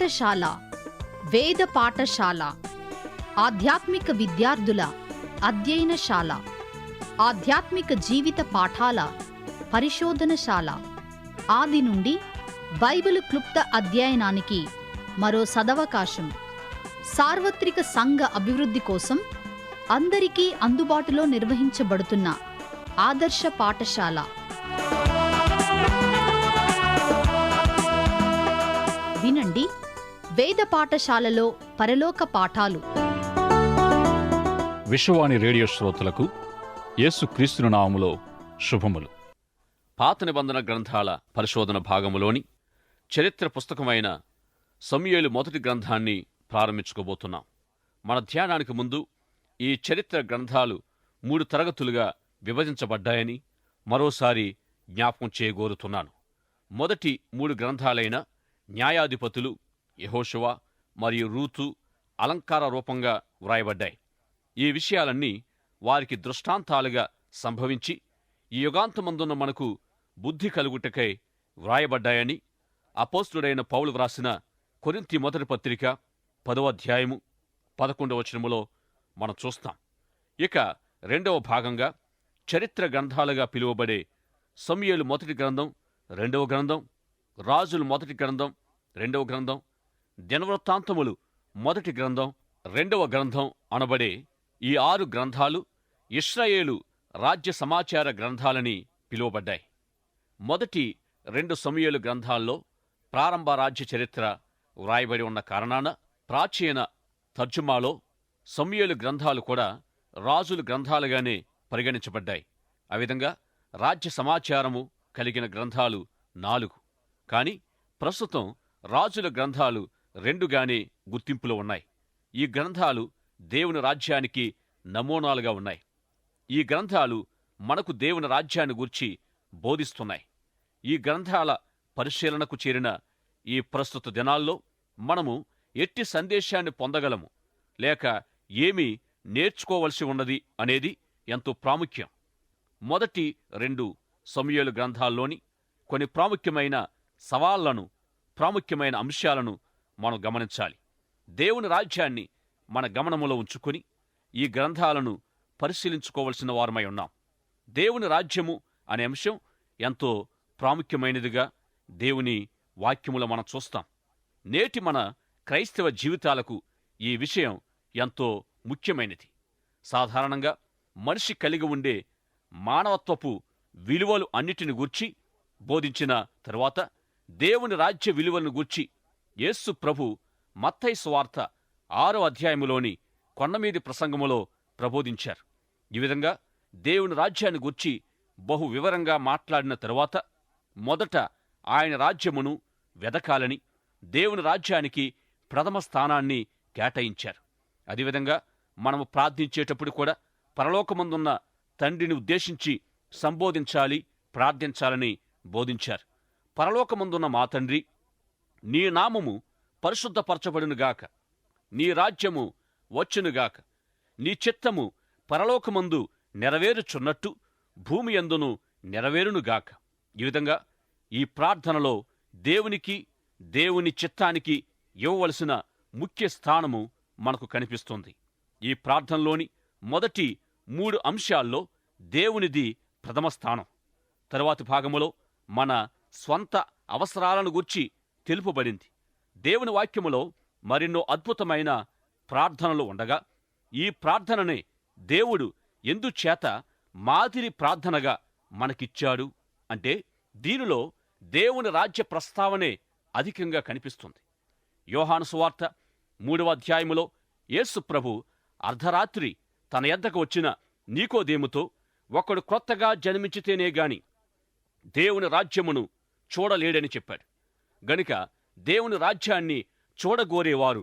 పాఠశాల, వేద పాఠశాల, ఆధ్యాత్మిక విద్యార్థుల అధ్యయనశాల, ఆధ్యాత్మిక జీవిత పాఠాల పరిశోధనశాల. ఆది నుండి బైబిల్ క్లుప్త అధ్యయనానికి మరో సదవకాశం. సార్వత్రిక సంఘ అభివృద్ధి కోసం అందరికీ అందుబాటులో నిర్వహించబడుతున్న ఆదర్శ పాఠశాల. వినండి, వేద పాఠశాలలో పరలోక పాఠాలు. విశ్వవాణి రేడియో శ్రోతలకు యేసుక్రీస్తు నామములో శుభములు. పాత నిబంధన గ్రంథాల పరిశోధన భాగములోని చరిత్ర పుస్తకమైన సమూయేలు మొదటి గ్రంథాన్ని ప్రారంభించుకోబోతున్నాం. మన ధ్యానానికి ముందు ఈ చరిత్ర గ్రంథాలు 3 తరగతులుగా విభజించబడ్డాయని మరోసారి జ్ఞాపకం చేయగోరుతున్నాను. మొదటి 3 గ్రంథాలైన న్యాయాధిపతులు, యెహోషువ మరియు రూతు అలంకార రూపంగా వ్రాయబడ్డాయి. ఈ విషయాలన్నీ వారికి దృష్టాంతాలుగా సంభవించి ఈ యుగాంతమందున్న మనకు బుద్ధి కలుగుటకై వ్రాయబడ్డాయని అపోస్తుడైన పౌలు వ్రాసిన కొరింథీ మొదటి పత్రిక 10వ అధ్యాయము 11వ వచనములో మనం చూస్తాం. ఇక రెండవ భాగంగా చరిత్ర గ్రంథాలుగా పిలువబడే సమూయేలు మొదటి గ్రంథం, 2వ గ్రంథం, రాజులు మొదటి గ్రంథం, 2వ గ్రంథం, దినవృత్తాంతములు మొదటి గ్రంథం, 2వ గ్రంథం అనబడే ఈ 6 గ్రంథాలు ఇశ్రాయేలు రాజ్య సమాచార గ్రంథాలని పిలువబడ్డాయి. మొదటి 2 సమూయేలు గ్రంథాల్లో ప్రారంభ రాజ్య చరిత్ర వ్రాయబడి ఉన్న కారణాన ప్రాచీన తర్జుమాలో సమూయేలు గ్రంథాలు కూడా రాజుల గ్రంథాలుగానే పరిగణించబడ్డాయి. ఆ విధంగా రాజ్య సమాచారము కలిగిన గ్రంథాలు 4, కాని ప్రస్తుతం రాజుల గ్రంథాలు 2గానే గుర్తింపులో ఉన్నాయి. ఈ గ్రంథాలు దేవుని రాజ్యానికి నమూనాలుగా ఉన్నాయి. ఈ గ్రంథాలు మనకు దేవుని రాజ్యాన్ని గూర్చి బోధిస్తున్నాయి. ఈ గ్రంథాల పరిశీలనకు చేరిన ఈ ప్రస్తుత దినాల్లో మనము ఎట్టి సందేశాన్ని పొందగలము, లేక ఏమి నేర్చుకోవలసి ఉన్నది అనేది ఎంతో ప్రాముఖ్యం. మొదటి 2 సమూయేలు గ్రంథాల్లోని కొన్ని ప్రాముఖ్యమైన సవాళ్లను, ప్రాముఖ్యమైన అంశాలను మనం గమనించాలి. దేవుని రాజ్యాన్ని మన గమనములో ఉంచుకొని ఈ గ్రంథాలను పరిశీలించుకోవలసిన వారమై ఉన్నాం. దేవుని రాజ్యము అనే అంశం ఎంతో ప్రాముఖ్యమైనదిగా దేవుని వాక్యములో మనం చూస్తాం. నేటి మన క్రైస్తవ జీవితాలకు ఈ విషయం ఎంతో ముఖ్యమైనది. సాధారణంగా మనిషి కలిగి ఉండే మానవత్వపు విలువలు అన్నిటిని గూర్చి బోధించిన తరువాత దేవుని రాజ్య విలువలను గూర్చి యేసు ప్రభు మత్తయి సువార్త 6వ అధ్యాయములోని కొండమీది ప్రసంగములో ప్రబోధించారు. ఈ విధంగా దేవుని రాజ్యాన్ని గూర్చి బహు వివరంగా మాట్లాడిన తరువాత మొదట ఆయన రాజ్యమును వెదకాలని, దేవుని రాజ్యానికి ప్రథమ స్థానాన్ని కేటాయించారు. అదేవిధంగా మనము ప్రార్థించేటప్పుడు కూడా పరలోకమందున్న తండ్రిని ఉద్దేశించి సంబోధించాలి, ప్రార్థించాలని బోధించారు. పరలోకమందున్న మా తండ్రి, నీ నామము పరిశుద్ధపరచబడునుగాక, నీ రాజ్యము వచ్చునుగాక, నీ చిత్తము పరలోకమందు నెరవేరుచున్నట్టు భూమి యందును నెరవేరునుగాక. ఈ విధంగా ఈ ప్రార్థనలో దేవునికి, దేవుని చిత్తానికి ఇవ్వవలసిన ముఖ్య స్థానము మనకు కనిపిస్తుంది. ఈ ప్రార్థనలోని మొదటి 3 అంశాల్లో దేవునిది ప్రథమ స్థానం. తరువాతి భాగములో మన స్వంత అవసరాలను గూర్చి తెలుపబడింది. దేవుని వాక్యములో మరెన్నో అద్భుతమైన ప్రార్థనలు ఉండగా ఈ ప్రార్థననే దేవుడు ఎందుచేత మాదిరి ప్రార్థనగా మనకిచ్చాడు అంటే దీనిలో దేవుని రాజ్య ప్రస్తావనే అధికంగా కనిపిస్తుంది. యోహాను సువార్త 3వ అధ్యాయములో యేసు ప్రభు అర్ధరాత్రి తన యొద్దకు వచ్చిన నీకోదేముతో, ఒకడు క్రొత్తగా జన్మించితేనే గాని దేవుని రాజ్యమును చూడలేడని చెప్పాడు. గనుక దేవుని రాజ్యాన్ని చూడగోరేవారు,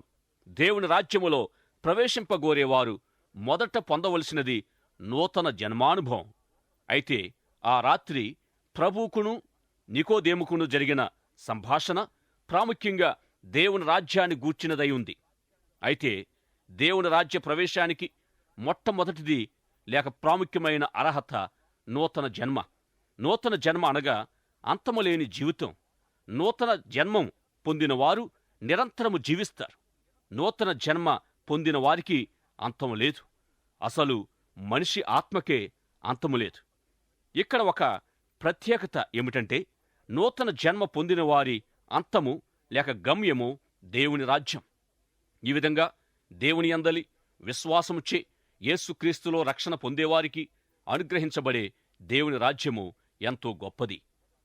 దేవుని రాజ్యములో ప్రవేశింపగోరేవారు మొదట పొందవలసినది నూతన జన్మానుభవం. అయితే ఆ రాత్రి ప్రభువుకును నికోదేముకును జరిగిన సంభాషణ ప్రాముఖ్యంగా దేవుని రాజ్యాన్ని గూర్చినదై ఉంది. అయితే దేవుని రాజ్య ప్రవేశానికి మొట్టమొదటిది లేక ప్రాముఖ్యమైన అర్హత నూతన జన్మ. నూతన జన్మ అనగా అంతములేని జీవితం. నూతన జన్మం పొందినవారు నిరంతరము జీవిస్తారు. నూతన జన్మ పొందిన వారికి అంతం లేదు. అసలు మనిషి ఆత్మకే అంతము లేదు. ఇక్కడ ఒక ప్రత్యేకత ఏమిటంటే, నూతన జన్మ పొందిన వారి అంతము లేక గమ్యము దేవుని రాజ్యం. ఈ విధంగా దేవుని యందలి విశ్వాసముచే యేసుక్రీస్తులో రక్షణ పొందేవారికి అనుగ్రహించబడే దేవుని రాజ్యము ఎంతో గొప్పది.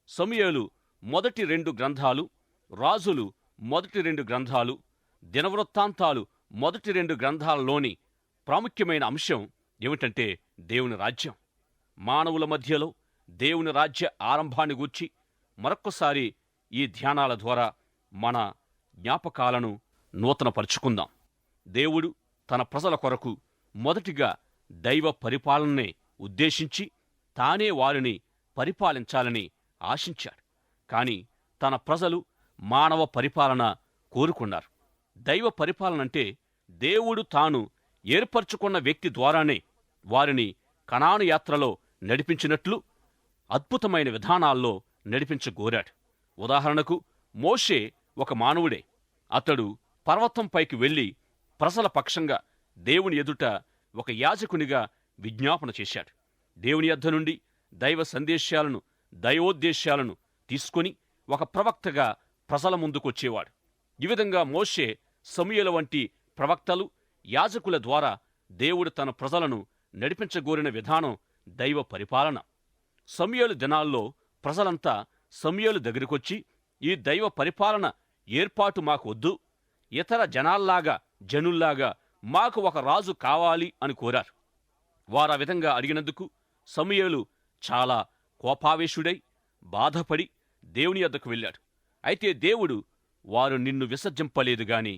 సమూయేలు మొదటి 2 గ్రంథాలు, రాజులు మొదటి 2 గ్రంథాలు, దినవృత్తాంతాలు మొదటి 2 గ్రంథాలలోని ప్రాముఖ్యమైన అంశం ఏమిటంటే దేవుని రాజ్యం. మానవుల మధ్యలో దేవుని రాజ్య ఆరంభాన్ని గూర్చి మరొక్కసారి ఈ ధ్యానాల ద్వారా మన జ్ఞాపకాలను నూతనపరుచుకుందాం. దేవుడు తన ప్రజల కొరకు మొదటిగా దైవ పరిపాలననే ఉద్దేశించి తానే వారిని పరిపాలించాలని ఆశించాడు. కాని తన ప్రజలు మానవ పరిపాలన కోరుకున్నారు. దైవ పరిపాలన అంటే దేవుడు తాను ఏర్పరచుకున్న వ్యక్తి ద్వారానే వారిని కనాను యాత్రలో నడిపించినట్లు అద్భుతమైన విధానాల్లో నడిపించగోరాడు. ఉదాహరణకు మోషే ఒక మానవుడే. అతడు పర్వతంపైకి వెళ్లి ప్రజల పక్షంగా దేవుని ఎదుట ఒక యాజకునిగా విజ్ఞాపన చేశాడు. దేవుని యొద్ద నుండి దైవ సందేశాలను, దైవోద్దేశాలను తీసుకుని ఒక ప్రవక్తగా ప్రజల ముందుకొచ్చేవాడు. ఈ విధంగా మోషే, సమూయేలు వంటి ప్రవక్తలు, యాజకుల ద్వారా దేవుడు తన ప్రజలను నడిపించగోరిన విధానం దైవ పరిపాలన. సమూయేలు దినాల్లో ప్రజలంతా సమూయేలు దగ్గరికొచ్చి, ఈ దైవ పరిపాలన ఏర్పాటు మాకు వద్దు, ఇతర జనుల్లాగా మాకు ఒక రాజు కావాలి అని కోరారు. వారా విధంగా అడిగినందుకు సమూయేలు చాలా కోపావేశుడై బాధపడి దేవుని యొద్దకు వెళ్ళాడు. అయితే దేవుడు, వారు నిన్ను విసర్జింపలేదు గాని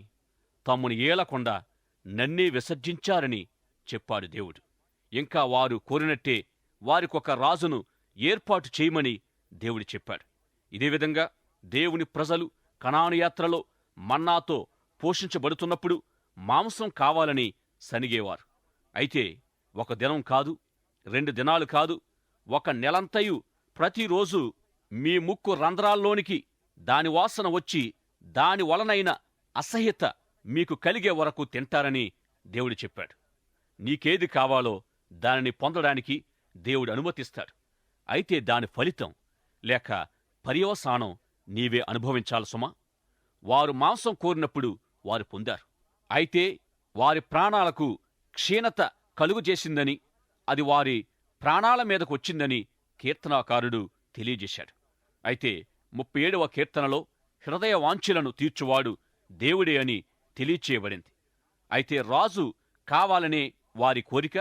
తమ్ముని ఏలకుండా నన్నే విసర్జించారని చెప్పాడు దేవుడు. ఇంకా వారు కోరినట్టే వారికొక రాజును ఏర్పాటు చేయమని దేవుడు చెప్పాడు. ఇదే విధంగా దేవుని ప్రజలు కనాను యాత్రలో మన్నాతో పోషించబడుతున్నప్పుడు మాంసం కావాలని సనిగేవారు. అయితే 1 దినం కాదు, 2 దినాలు కాదు, 1 నెలంతయు ప్రతిరోజు మీ ముక్కు రంధ్రాల్లోనికి దాని వాసన వచ్చి దాని వలనైన అసహ్యత మీకు కలిగే వరకు తింటారని దేవుడు చెప్పాడు. నీకేది కావాలో దానిని పొందడానికి దేవుడు అనుమతిస్తాడు. అయితే దాని ఫలితం లేక పర్యవసానం నీవే అనుభవించాలి సుమా. వారు మాంసం కోరినప్పుడు వారు పొందారు. అయితే వారి ప్రాణాలకు క్షీణత కలుగుచేసిందని, అది వారి ప్రాణాల మీదకు వచ్చిందని కీర్తనాకారుడు తెలియజేశాడు. అయితే 37వ కీర్తనలో హృదయ వాంఛలను తీర్చువాడు దేవుడే అని తెలియచేయబడింది. అయితే రాజు కావాలనే వారి కోరిక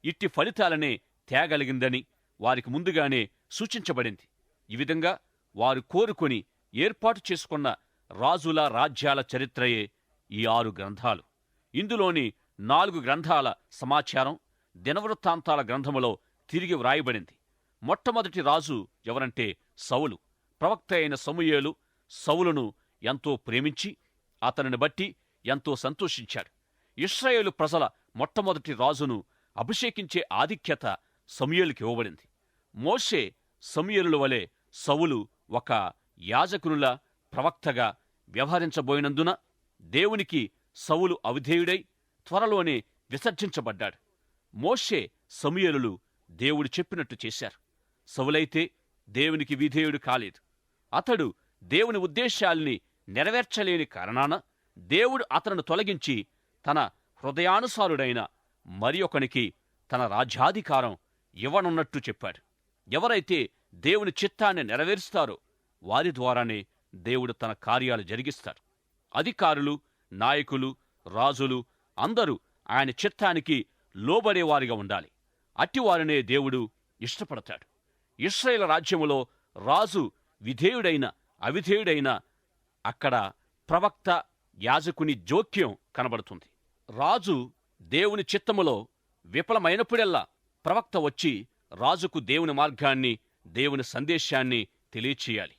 ఇట్టి ఫలితాలనే తేగలిగిందని వారికి ముందుగానే సూచించబడింది. ఈ విధంగా వారు కోరుకొని ఏర్పాటు చేసుకున్న రాజుల రాజ్యాల చరిత్రయే ఈ 6 గ్రంథాలు. ఇందులోని 4 గ్రంథాల సమాచారం దినవృత్తాంతాల గ్రంథములో తిరిగి వ్రాయబడింది. మొట్టమొదటి రాజు ఎవరంటే సౌలు. ప్రవక్త అయిన సమూయేలు సౌలును ఎంతో ప్రేమించి అతనిని బట్టి ఎంతో సంతోషించాడు. ఇశ్రాయేలు ప్రజల మొట్టమొదటి రాజును అభిషేకించే ఆధిక్యత సమూయేలుకి ఇవ్వబడింది. మోషే సమూయేలుల వలె సౌలు ఒక యాజకునుల ప్రవక్తగా వ్యవహరించబోయినందున దేవునికి సౌలు అవిధేయుడై త్వరలోనే విసర్జించబడ్డాడు. మోషే సమూయేలులు దేవుడు చెప్పినట్టు చేశారు. సౌలైతే దేవునికి విధేయుడు కాలేదు. అతడు దేవుని ఉద్దేశాల్ని నెరవేర్చలేని కారణాన దేవుడు అతను తొలగించి తన హృదయానుసారుడైన మరి ఒకనికి తన రాజ్యాధికారం ఇవ్వనున్నట్టు చెప్పాడు. ఎవరైతే దేవుని చిత్తాన్ని నెరవేరుస్తారో వారి ద్వారానే దేవుడు తన కార్యాలు జరిగిస్తాడు. అధికారులు, నాయకులు, రాజులు అందరూ ఆయన చిత్తానికి లోబడేవారిగా ఉండాలి. అట్టివారినే దేవుడు ఇష్టపడతాడు. ఇశ్రాయేలు రాజ్యములో రాజు విధేయుడైన అవిధేయుడైన అక్కడ ప్రవక్త, యాజకుని జోక్యం కనబడుతుంది. రాజు దేవుని చిత్తములో విఫలమైనప్పుడెల్లా ప్రవక్త వచ్చి రాజుకు దేవుని మార్గాన్ని, దేవుని సందేశాన్ని తెలియచేయాలి.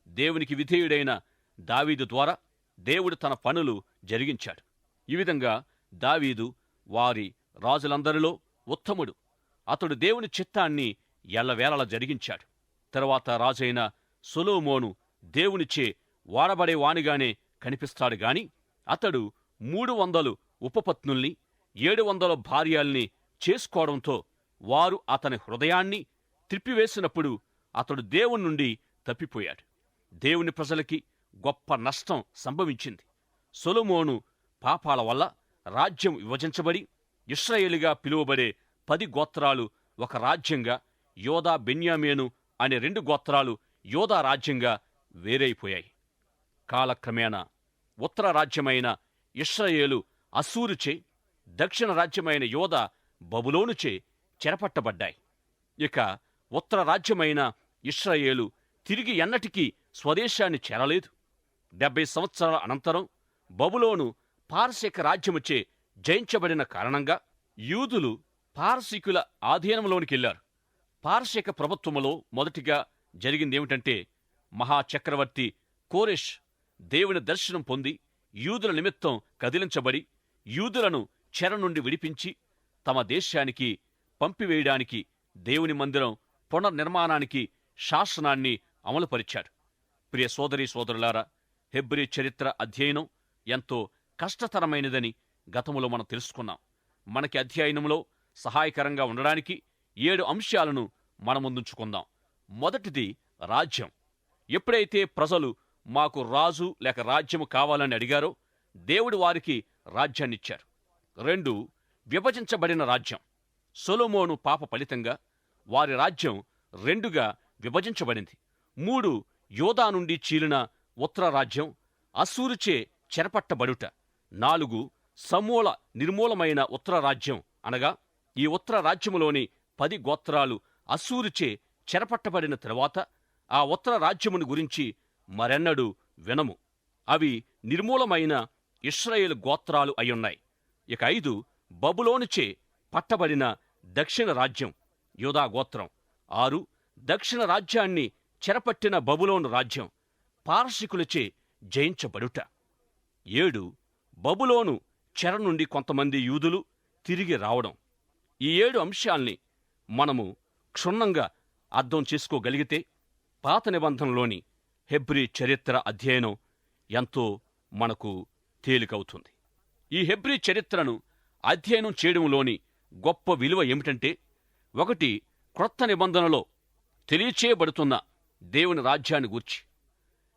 దేవునికి విధేయుడైన దావీదు ద్వారా దేవుడు తన పనులు జరిగించాడు. ఈ విధంగా దావీదు వారి రాజులందరిలో ఉత్తముడు. అతడు దేవుని చిత్తాన్ని ఎల్లవేళలా జరిగించాడు. తరువాత రాజైన సొలొమోను దేవునిచే వాడబడేవానిగానే కనిపిస్తాడు గాని అతడు 300 ఉపపత్నుల్ని 700 భార్యల్ని చేసుకోవడంతో వారు అతని హృదయాన్ని త్రిప్పివేసినప్పుడు అతడు దేవుని నుండి తప్పిపోయాడు. దేవుని ప్రజలకి గొప్ప నష్టం సంభవించింది. సొలొమోను పాపాల వల్ల రాజ్యం విభజించబడి ఇశ్రాయేలుగా పిలువబడే 10 గోత్రాలు ఒక రాజ్యంగా, యోదా బెన్యామీను అనే 2 గోత్రాలు యోదా రాజ్యంగా వేరైపోయాయి. కాలక్రమేణా ఉత్తర రాజ్యమైన ఇశ్రాయేలు అస్సూరుచే, దక్షిణ రాజ్యమైన యోదా బబులోనుచే చెరపట్టబడ్డాయి. ఇక ఉత్తర రాజ్యమైన ఇశ్రాయేలు తిరిగి ఎన్నటికీ స్వదేశాన్ని చేరలేదు. 70 సంవత్సరాల అనంతరం బబులోను పారసీక రాజ్యముచే జయించబడిన కారణంగా యూదులు పారసీకుల ఆధీనంలోనికెళ్లారు. పారసీక ప్రభుత్వములో మొదటిగా జరిగిందేమిటంటే, మహాచక్రవర్తి కోరెష్ దేవుని దర్శనం పొంది యూదుల నిమిత్తం కదిలించబడి యూదులను చెర నుండి విడిపించి తమ దేశానికి పంపివేయడానికి దేవుని మందిరం పునర్నిర్మాణానికి శాసనాన్ని అమలుపరిచాడు. ప్రియ సోదరీ సోదరులారా, హెబ్రీ చరిత్ర అధ్యయనం ఎంతో కష్టతరమైనదని గతములో మనం తెలుసుకున్నాం. మనకి అధ్యయనంలో సహాయకరంగా ఉండడానికి 7 అంశాలను మన ముందుంచుకుందాం. మొదటిది రాజ్యం. ఎప్పుడైతే ప్రజలు మాకు రాజు లేక రాజ్యము కావాలని అడిగారో దేవుడు వారికి రాజ్యాన్నిచ్చారు. 2, విభజించబడిన రాజ్యం. సొలొమోను పాప ఫలితంగా వారి రాజ్యం 2గా విభజించబడింది. 3, యోదా నుండి చీలిన ఉత్తర రాజ్యం అస్సూరుచే చెరపట్టబడుట. 4, సమూల నిర్మూలమైన ఉత్తర రాజ్యం, అనగా ఈ ఉత్తర రాజ్యములోని 10 గోత్రాలు అస్సూరుచే చెరపట్టబడిన తరువాత ఆ ఉత్తర రాజ్యమును గురించి మరెన్నడూ వినము. అవి నిర్మూలమైన ఇశ్రాయేలు గోత్రాలు అయ్యున్నాయి. ఇక 5, బబులోనుచే పట్టబడిన దక్షిణ రాజ్యం, యూదా గోత్రం. 6, దక్షిణ రాజ్యాన్ని చెరపట్టిన బబులోను రాజ్యం పారసీకులచే జయించబడుట. 7, బబులోను చెర నుండి కొంతమంది యూదులు తిరిగి రావడం. ఈ 7 అంశాల్ని మనము క్షుణ్ణంగా అర్థం చేసుకోగలిగితే పాత నిబంధనలోని హెబ్రీ చరిత్ర అధ్యయనం ఎంతో మనకు తేలికవుతుంది. ఈ హెబ్రీ చరిత్రను అధ్యయనం చేయడంలోని గొప్ప విలువ ఏమిటంటే, 1, క్రొత్త నిబంధనలో తెలియచేయబడుతున్న దేవుని రాజ్యాన్ని గూర్చి,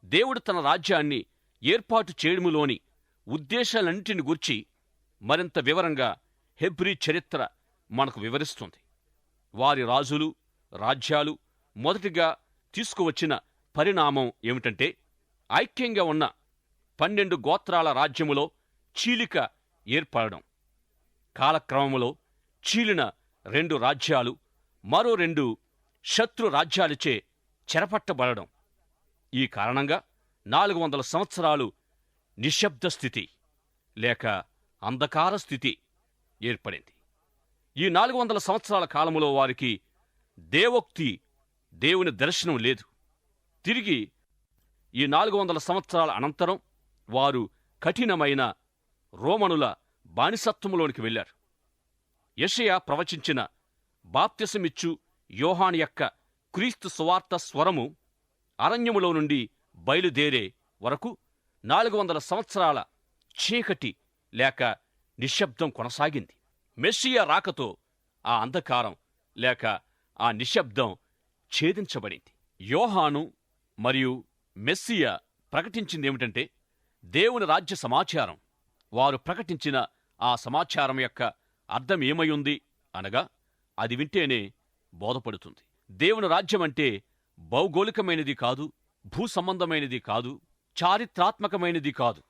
దేవుడు తన రాజ్యాన్ని ఏర్పాటు చేయడములోని ఉద్దేశాలన్నింటిని గూర్చి మరింత వివరంగా హెబ్రీ చరిత్ర మనకు వివరిస్తుంది. వారి రాజులు, రాజ్యాలు మొదటిగా తీసుకువచ్చిన పరిణామం ఏమిటంటే, ఐక్యంగా ఉన్న 12 గోత్రాల రాజ్యములో చీలిక ఏర్పడడం. కాలక్రమములో చీలిన 2 రాజ్యాలు మరో 2 శత్రు రాజ్యాలచే చెరపట్టబడడం. ఈ కారణంగా 400 సంవత్సరాలు నిశ్శబ్ద స్థితి లేక అంధకార స్థితి ఏర్పడింది. ఈ 400 సంవత్సరాల కాలములో వారికి దేవోక్తి, దేవుని దర్శనం లేదు. తిరిగి ఈ 400 సంవత్సరాల అనంతరం వారు కఠినమైన రోమనుల బానిసత్వములోనికి వెళ్లారు. యెషయా ప్రవచించిన బాప్తిసమిచ్చు యోహాను యొక్క క్రీస్తు సువార్త స్వరము అరణ్యములో నుండి బయలుదేరే వరకు 400 సంవత్సరాల చీకటి లేక నిశ్శబ్దం కొనసాగింది. మెస్సియా రాకతో ఆ అంధకారం లేక ఆ నిశ్శబ్దం ఛేదించబడింది. యోహాను మరియు మెస్సియా ప్రకటించిందేమిటంటే, దేవుని రాజ్య సమాచారం. వారు ప్రకటించిన ఆ సమాచారం యొక్క అర్థం ఏమయ్యుంది అనగా, అది వింటేనే బోధపడుతుంది. దేవుని రాజ్యమంటే భౌగోళికమైనది కాదు, భూసంబంధమైనది కాదు, చారిత్రాత్మకమైనది కాదు,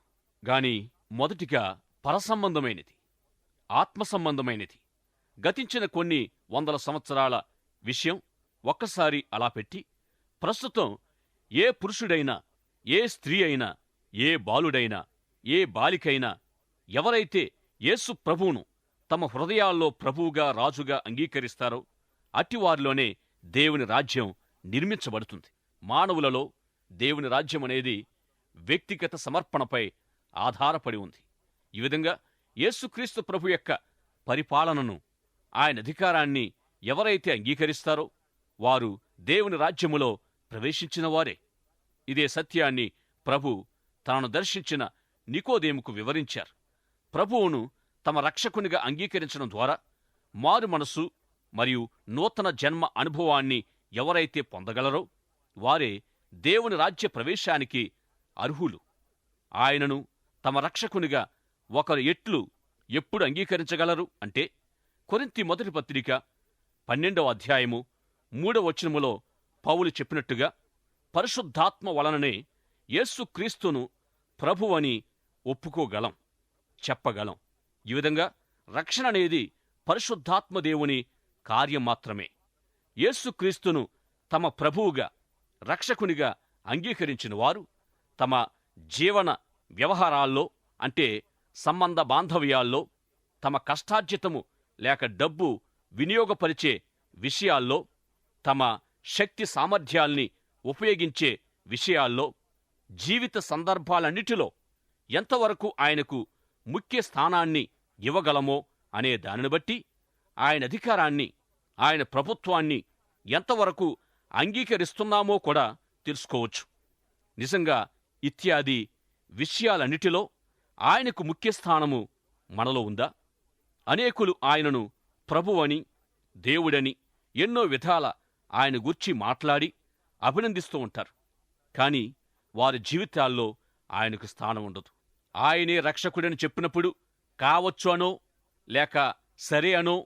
గాని మొదటిగా పరసంబంధమైనది, ఆత్మసంబంధమైనది. గతించిన కొన్ని 100 సంవత్సరాల విషయం ఒక్కసారి అలా పెట్టి, ప్రస్తుతం ఏ పురుషుడైనా, ఏ స్త్రీ అయినా, ఏ బాలుడైనా, ఏ బాలికైనా ఎవరైతే యేసు ప్రభువును తమ హృదయాల్లో ప్రభువుగా, రాజుగా అంగీకరిస్తారో అట్టివారిలోనే దేవుని రాజ్యం నిర్మించబడుతుంది. మానవులలో దేవుని రాజ్యం అనేది వ్యక్తిగత సమర్పణపై ఆధారపడి ఉంది. ఈ విధంగా యేసుక్రీస్తు ప్రభు యొక్క పరిపాలనను, ఆయన అధికారాన్ని ఎవరైతే అంగీకరిస్తారో వారు దేవుని రాజ్యములో ప్రవేశించిన వారే. ఇదే సత్యాన్ని ప్రభు తనను దర్శించిన నికోదేముకు వివరించారు. ప్రభువును తమ రక్షకునిగా అంగీకరించడం ద్వారా మారు మనసు మరియు నూతన జన్మ అనుభవాన్ని ఎవరైతే పొందగలరో వారే దేవుని రాజ్య ప్రవేశానికి అర్హులు. ఆయనను తమ రక్షకునిగా ఒకరు ఎప్పుడు అంగీకరించగలరు అంటే, కొరింథీ మొదటి పత్రిక 12వ అధ్యాయము 3వ వచనములో పౌలు చెప్పినట్టుగా, పరిశుద్ధాత్మ వలననే యేసుక్రీస్తును ప్రభువని ఒప్పుకోగలం, చెప్పగలం. ఈ విధంగా రక్షణ అనేది పరిశుద్ధాత్మ దేవుని కార్యం మాత్రమే. యేసుక్రీస్తును తమ ప్రభువుగా రక్షకునిగా అంగీకరించిన వారు తమ జీవన వ్యవహారాల్లో అంటే సంబంధ బాంధవ్యాల్లో, తమ కష్టార్జితము లేక డబ్బు వినియోగపరిచే విషయాల్లో, తమ శక్తి సామర్థ్యాల్ని ఉపయోగించే విషయాల్లో, జీవిత సందర్భాలన్నిటిలో ఎంతవరకు ఆయనకు ముఖ్య స్థానాన్ని ఇవ్వగలమో అనే దానిని బట్టి ఆయన అధికారాన్ని, ఆయన ప్రభుత్వాన్ని ఎంతవరకు అంగీకరిస్తున్నామో కూడా తెలుసుకోవచ్చు. నిజంగా ఇత్యాది విషయాలన్నిటిలో ఆయనకు ముఖ్య స్థానము మనలో ఉందా? అనేకులు ఆయనను ప్రభువని, దేవుడని ఎన్నో విధాల ఆయన గూర్చి మాట్లాడి అభినందిస్తూ ఉంటారు. కాని వారి జీవితాల్లో ఆయనకు స్థానం ఉండదు. ఆయనే రక్షకుడని చెప్పినప్పుడు కావచ్చు అనో లేక సరే అనో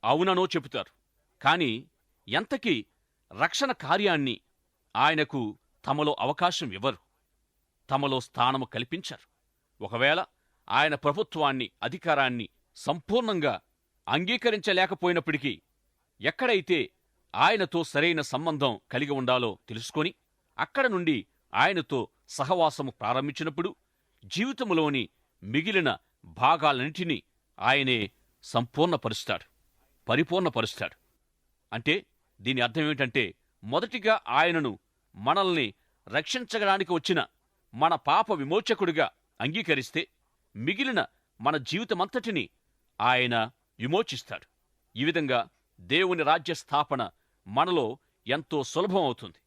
అవుననో చెబుతారు. కాని ఎంతకీ రక్షణ కార్యాన్ని ఆయనకు తమలో అవకాశం ఇవ్వరు, తమలో స్థానము కల్పించరు. ఒకవేళ ఆయన ప్రభుత్వాన్ని, అధికారాన్ని సంపూర్ణంగా అంగీకరించలేకపోయినప్పటికీ ఎక్కడైతే ఆయనతో సరైన సంబంధం కలిగి ఉండాలో తెలుసుకొని అక్కడ నుండి ఆయనతో సహవాసము ప్రారంభించినప్పుడు జీవితంలోని మిగిలిన భాగాలన్నింటినీ ఆయనే సంపూర్ణపరుస్తాడు, పరిపూర్ణపరుస్తాడు. అంటే దీని అర్థం ఏమిటంటే, మొదటిగా ఆయనను మనల్ని రక్షించడానికి వచ్చిన మన పాప విమోచకుడిగా అంగీకరిస్తే మిగిలిన మన జీవితమంతటినీ ఆయన విమోచిస్తాడు. ఈ విధంగా దేవుని రాజ్య స్థాపన మనలో ఎంతో సులభం అవుతుంది.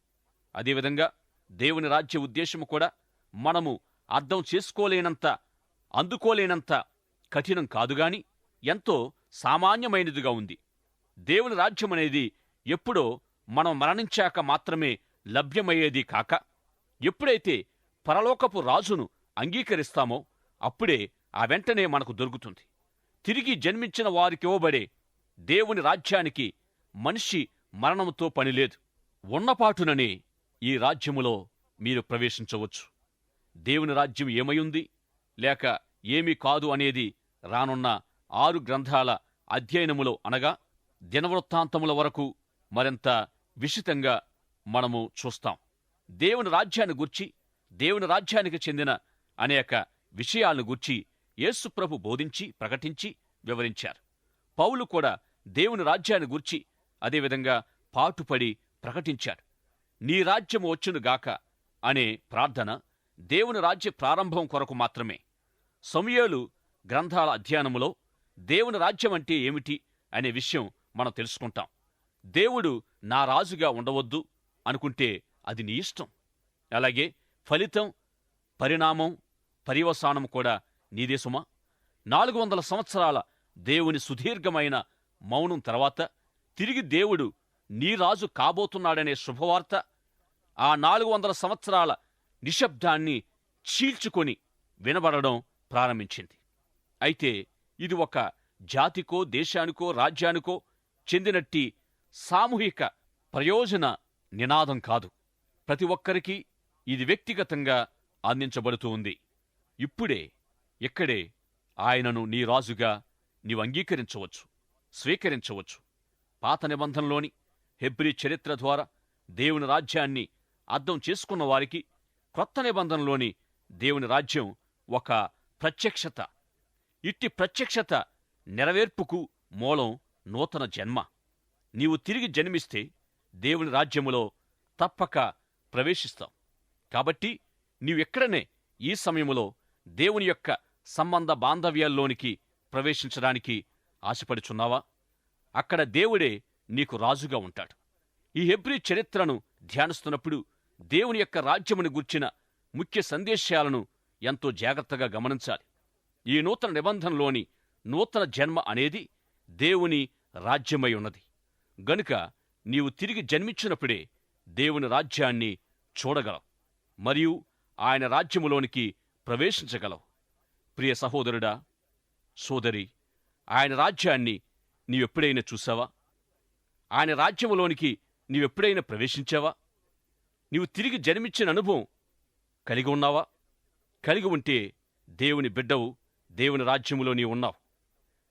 అదేవిధంగా దేవుని రాజ్య ఉద్దేశము కూడా మనము అర్థం చేసుకోలేనంత, అందుకోలేనంత కఠినం కాదుగాని ఎంతో సామాన్యమైనదిగా ఉంది. దేవుని రాజ్యమనేది ఎప్పుడో మనం మరణించాక మాత్రమే లభ్యమయ్యేది కాక, ఎప్పుడైతే పరలోకపు రాజును అంగీకరిస్తామో అప్పుడే ఆ వెంటనే మనకు దొరుకుతుంది. తిరిగి జన్మించిన వారికివ్వబడే దేవుని రాజ్యానికి మనిషి మరణంతో పనిలేదు. ఉన్నపాటుననే ఈ రాజ్యములో మీరు ప్రవేశించవచ్చు. దేవుని రాజ్యం ఏమయుంది లేక ఏమీ కాదు అనేది రానున్న 6 గ్రంథాల అధ్యయనములో అనగా దినవృత్తాంతముల వరకు మరింత విశితంగా మనము చూస్తాం. దేవుని రాజ్యాన్ని గూర్చి, దేవుని రాజ్యానికి చెందిన అనేక విషయాలను గూర్చి యేసుప్రభు బోధించి, ప్రకటించి, వివరించారు. పౌలు కూడా దేవుని రాజ్యాన్ని గూర్చి అదేవిధంగా పాటుపడి ప్రకటించాడు. నీ రాజ్యము వచ్చునుగాక అనే ప్రార్థన దేవుని రాజ్య ప్రారంభం కొరకు మాత్రమే. సమూయేలు గ్రంథాల అధ్యయనములో దేవుని రాజ్యం అంటే ఏమిటి అనే విషయం మనం తెలుసుకుంటాం. దేవుడు నా రాజుగా ఉండవద్దు అనుకుంటే అది నీ ఇష్టం. అలాగే ఫలితం, పరిణామం, పర్యవసానం కూడా నీదే సుమా. 400 సంవత్సరాల దేవుని సుదీర్ఘమైన మౌనం తర్వాత తిరిగి దేవుడు నీ రాజు కాబోతున్నాడనే శుభవార్త ఆ 400 సంవత్సరాల నిశ్శబ్దాన్ని చీల్చుకొని వినబడడం ప్రారంభించింది. అయితే ఇది ఒక జాతికో, దేశానికో, రాజ్యానికో చెందినట్టి సామూహిక ప్రయోజన నినాదం కాదు. ప్రతి ఒక్కరికి ఇది వ్యక్తిగతంగా అందించబడుతూ ఉంది. ఇక్కడే ఆయనను నీ రాజుగా నీవు అంగీకరించవచ్చు, స్వీకరించవచ్చు. పాత నిబంధనలోని హెబ్రీ చరిత్ర ద్వారా దేవుని రాజ్యాన్ని అర్థం చేసుకున్న వారికి క్రొత్త నిబంధనలోని దేవుని రాజ్యం ఒక ప్రత్యక్షత. ఇట్టి ప్రత్యక్షత నెరవేర్పుకు మూలం నూతన జన్మ. నీవు తిరిగి జన్మిస్తే దేవుని రాజ్యములో తప్పక ప్రవేశిస్తావు. కాబట్టి నీవెక్కడనే ఈ సమయములో దేవుని యొక్క సంబంధ బాంధవ్యాల్లోనికి ప్రవేశించడానికి ఆశపడుచున్నావా? అక్కడ దేవుడే నీకు రాజుగా ఉంటాడు. ఈ హెబ్రీ చరిత్రను ధ్యానిస్తున్నప్పుడు దేవుని యొక్క రాజ్యమును గూర్చిన ముఖ్య సందేశాలను ఎంతో జాగ్రత్తగా గమనించాలి. ఈ నూతన నిబంధనలోని నూతన జన్మ అనేది దేవుని రాజ్యమై ఉన్నది. గనుక నీవు తిరిగి జన్మించినప్పుడే దేవుని రాజ్యాన్ని చూడగలవు మరియు ఆయన రాజ్యములోనికి ప్రవేశించగలవు. ప్రియ సహోదరుడా, సోదరి, ఆయన రాజ్యాన్ని నీవెప్పుడైనా చూసావా? ఆయన రాజ్యములోనికి నీవెప్పుడైనా ప్రవేశించావా? నీవు తిరిగి జన్మించిన అనుభవం కలిగి ఉన్నావా? కలిగి ఉంటే దేవుని బిడ్డవు, దేవుని రాజ్యములో నీవు ఉన్నావు.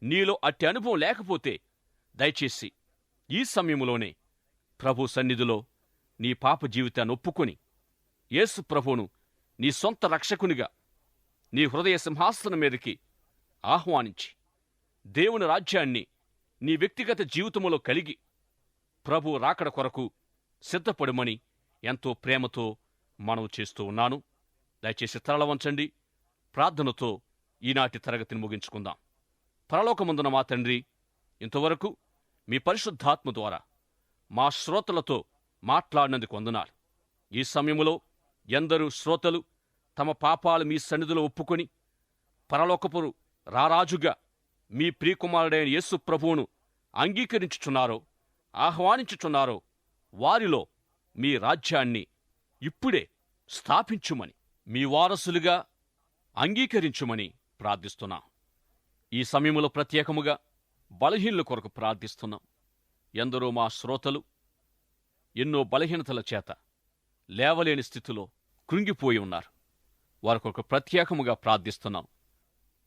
నీలో అట్టి అనుభవం లేకపోతే దయచేసి ఈ సమయములోనే ప్రభు సన్నిధిలో నీ పాప జీవితాన్ని ఒప్పుకొని యేసు ప్రభువును నీ సొంత రక్షకునిగా నీ హృదయ సింహాసనం మీదకి ఆహ్వానించి దేవుని రాజ్యాన్ని నీ వ్యక్తిగత జీవితములో కలిగి ప్రభు రాకడ కొరకు సిద్ధపడమని ఎంతో ప్రేమతో మనవి చేస్తూ ఉన్నాను. దయచేసి తరల వంచండి. ప్రార్థనతో ఈనాటి తరగతిని ముగించుకుందాం. పరలోకమందున మా తండ్రి, ఇంతవరకు మీ పరిశుద్ధాత్మ ద్వారా మా శ్రోతలతో మాట్లాడినందుకు వందనాలు. ఈ సమయములో ఎందరూ శ్రోతలు తమ పాపాలు మీ సన్నిధిలో ఒప్పుకొని పరలోకపు రారాజుగా మీ ప్రియకుమారుడైన యేసు ప్రభువును అంగీకరించుచున్నారో, ఆహ్వానించుచున్నారో వారిలో మీ రాజ్యాన్ని ఇప్పుడే స్థాపించుమని, మీ వారసులుగా అంగీకరించుమని ప్రార్థిస్తున్నాం. ఈ సమయంలో ప్రత్యేకముగా బలహీనుల కొరకు ప్రార్థిస్తున్నాం. ఎందరో మా శ్రోతలు ఎన్నో బలహీనతల చేత లేవలేని స్థితిలో కృంగిపోయి ఉన్నారు. వారి కొరకు ప్రత్యేకముగా ప్రార్థిస్తున్నాం.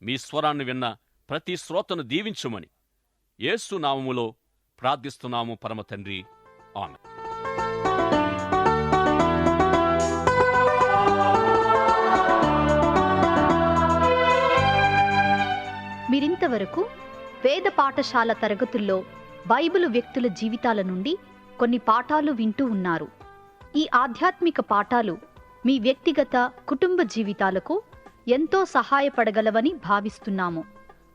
మీ స్వరాన్ని విన్న ప్రతి శ్రోతను దీవించుమని యేసు నామములో ప్రార్థిస్తున్నాము పరమ తండ్రి. ఆమెన్. మీరింతవరకు వేద పాఠశాల తరగతుల్లో బైబిలు వ్యక్తుల జీవితాల నుండి కొన్ని పాఠాలు వింటూ ఉన్నారు. ఈ ఆధ్యాత్మిక పాఠాలు మీ వ్యక్తిగత కుటుంబ జీవితాలకు ఎంతో సహాయపడగలవని భావిస్తున్నాము.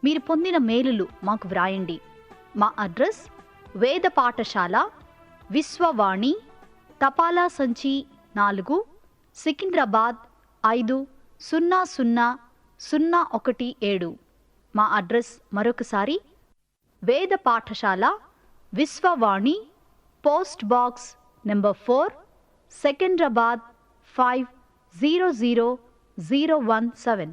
మీరు పొందిన మేలులు మాకు వ్రాయండి. మా అడ్రస్: వేద పాఠశాల, విశ్వవాణి, తపాలా సంచి 4, సికింద్రాబాద్ 500017. మా అడ్రస్ మరొకసారి: వేద పాఠశాల, Vishwavani, post box number 4, Secunderabad 500017.